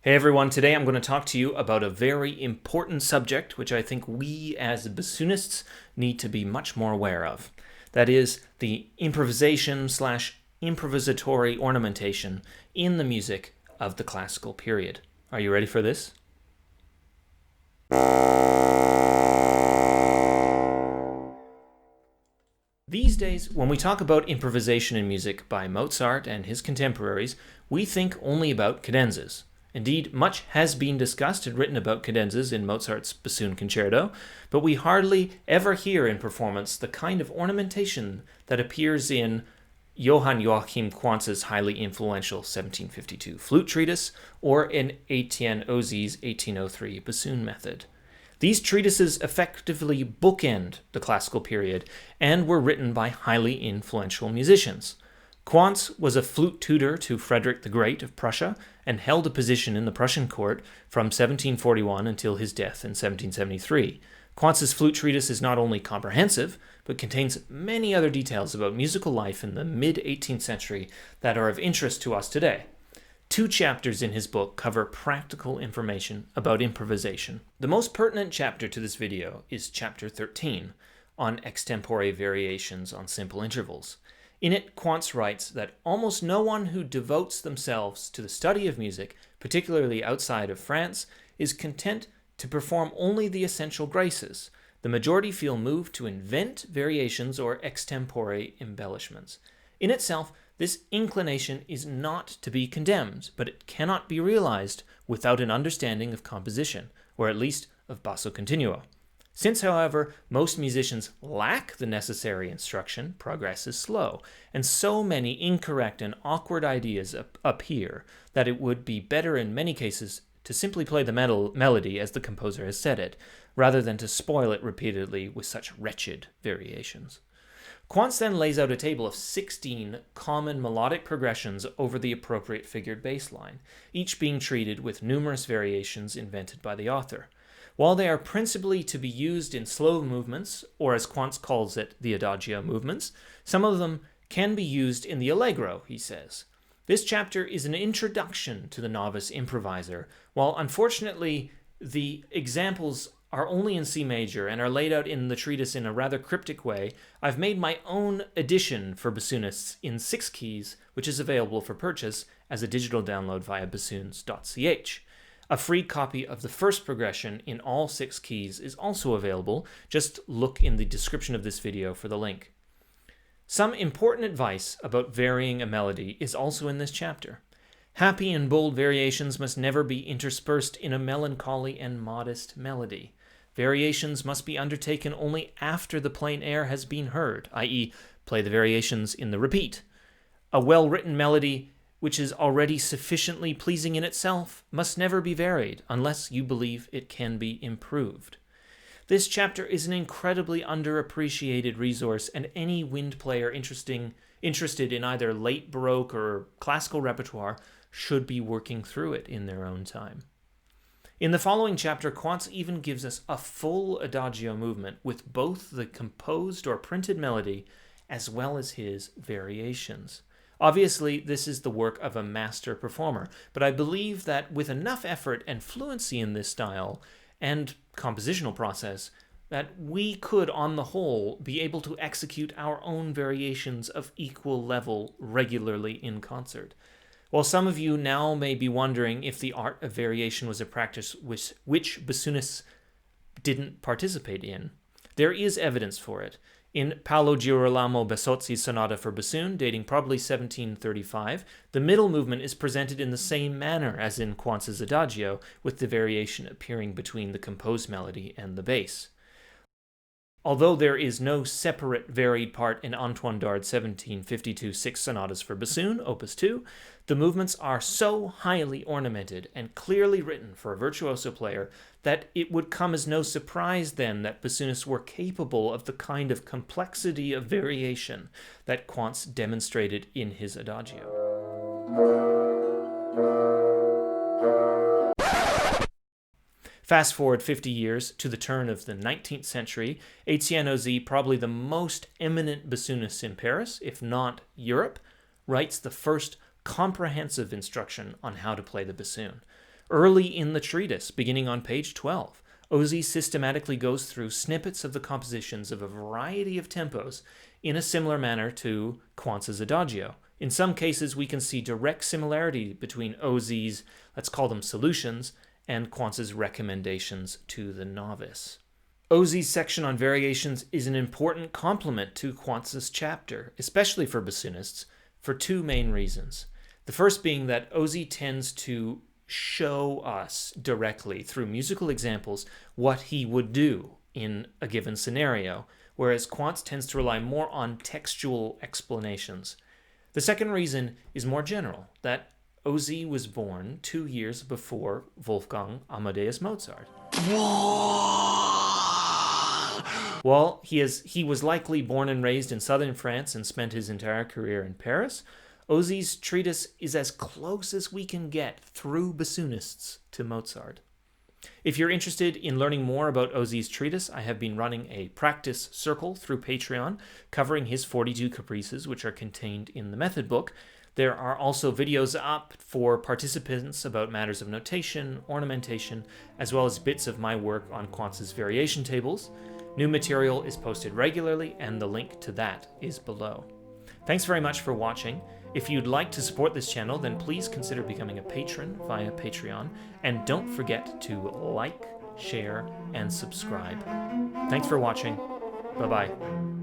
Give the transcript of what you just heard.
Hey everyone, today I'm going to talk to you about a very important subject which I think we as bassoonists need to be much more aware of. That is the improvisation slash improvisatory ornamentation in the music of the classical period. Are you ready for this? These days, when we talk about improvisation in music by Mozart and his contemporaries, we think only about cadenzas. Indeed, much has been discussed and written about cadenzas in Mozart's Bassoon Concerto, but we hardly ever hear in performance the kind of ornamentation that appears in Johann Joachim Quantz's highly influential 1752 flute treatise or in Etienne Auzy's 1803 bassoon method. These treatises effectively bookend the classical period and were written by highly influential musicians. Quantz was a flute tutor to Frederick the Great of Prussia and held a position in the Prussian court from 1741 until his death in 1773. Quantz's flute treatise is not only comprehensive, but contains many other details about musical life in the mid-18th century that are of interest to us today. 2 chapters in his book cover practical information about improvisation. The most pertinent chapter to this video is chapter 13, on extempore variations on simple intervals. In it, Quantz writes that almost no one who devotes themselves to the study of music, particularly outside of France, is content to perform only the essential graces. The majority feel moved to invent variations or extempore embellishments. In itself, this inclination is not to be condemned, but it cannot be realized without an understanding of composition, or at least of basso continuo. Since, however, most musicians lack the necessary instruction, progress is slow, and so many incorrect and awkward ideas appear that it would be better in many cases to simply play the melody as the composer has said it, rather than to spoil it repeatedly with such wretched variations. Quantz then lays out a table of 16 common melodic progressions over the appropriate figured bass line, each being treated with numerous variations invented by the author. While they are principally to be used in slow movements, or as Quantz calls it, the adagio movements, some of them can be used in the allegro, he says. This chapter is an introduction to the novice improviser, while unfortunately the examples are only in C major and are laid out in the treatise in a rather cryptic way. I've made my own edition for bassoonists in 6 keys, which is available for purchase as a digital download via bassoons.ch. A free copy of the first progression in all 6 keys is also available. Just look in the description of this video for the link. Some important advice about varying a melody is also in this chapter. Happy and bold variations must never be interspersed in a melancholy and modest melody. Variations must be undertaken only after the plain air has been heard, i.e., play the variations in the repeat. A well-written melody which is already sufficiently pleasing in itself, must never be varied unless you believe it can be improved. This chapter is an incredibly underappreciated resource, and any wind player interested in either late Baroque or classical repertoire should be working through it in their own time. In the following chapter, Quantz even gives us a full adagio movement with both the composed or printed melody as well as his variations. Obviously, this is the work of a master performer, but I believe that with enough effort and fluency in this style and compositional process, that we could, on the whole, be able to execute our own variations of equal level regularly in concert. While some of you now may be wondering if the art of variation was a practice which bassoonists didn't participate in, there is evidence for it. In Paolo Girolamo Bassozzi's Sonata for Bassoon, dating probably 1735, the middle movement is presented in the same manner as in Quantz's Adagio, with the variation appearing between the composed melody and the bass. Although there is no separate varied part in Antoine Dard's 1752 6 Sonatas for Bassoon, Opus 2, the movements are so highly ornamented and clearly written for a virtuoso player that it would come as no surprise then that bassoonists were capable of the kind of complexity of variation that Quantz demonstrated in his Adagio. Fast forward 50 years to the turn of the 19th century, Etienne Auzy, probably the most eminent bassoonist in Paris, if not Europe, writes the first comprehensive instruction on how to play the bassoon. Early in the treatise, beginning on page 12, Ozzy systematically goes through snippets of the compositions of a variety of tempos in a similar manner to Quantz's Adagio. In some cases, we can see direct similarity between Ozzy's, let's call them solutions, and Quantz's recommendations to the novice. Ozzy's section on variations is an important complement to Quantz's chapter, especially for bassoonists, for two main reasons. The first being that Ozzy tends to show us directly through musical examples what he would do in a given scenario, whereas Quantz tends to rely more on textual explanations. The second reason is more general, that Ozzy was born 2 years before Wolfgang Amadeus Mozart. While he was likely born and raised in southern France and spent his entire career in Paris, Ozzy's treatise is as close as we can get through bassoonists to Mozart. If you're interested in learning more about Ozzy's treatise, I have been running a practice circle through Patreon covering his 42 caprices, which are contained in the method book. There are also videos up for participants about matters of notation, ornamentation, as well as bits of my work on Quantz's variation tables. New material is posted regularly, and the link to that is below. Thanks very much for watching. If you'd like to support this channel, then please consider becoming a patron via Patreon, and don't forget to like, share, and subscribe. Thanks for watching. Bye-bye.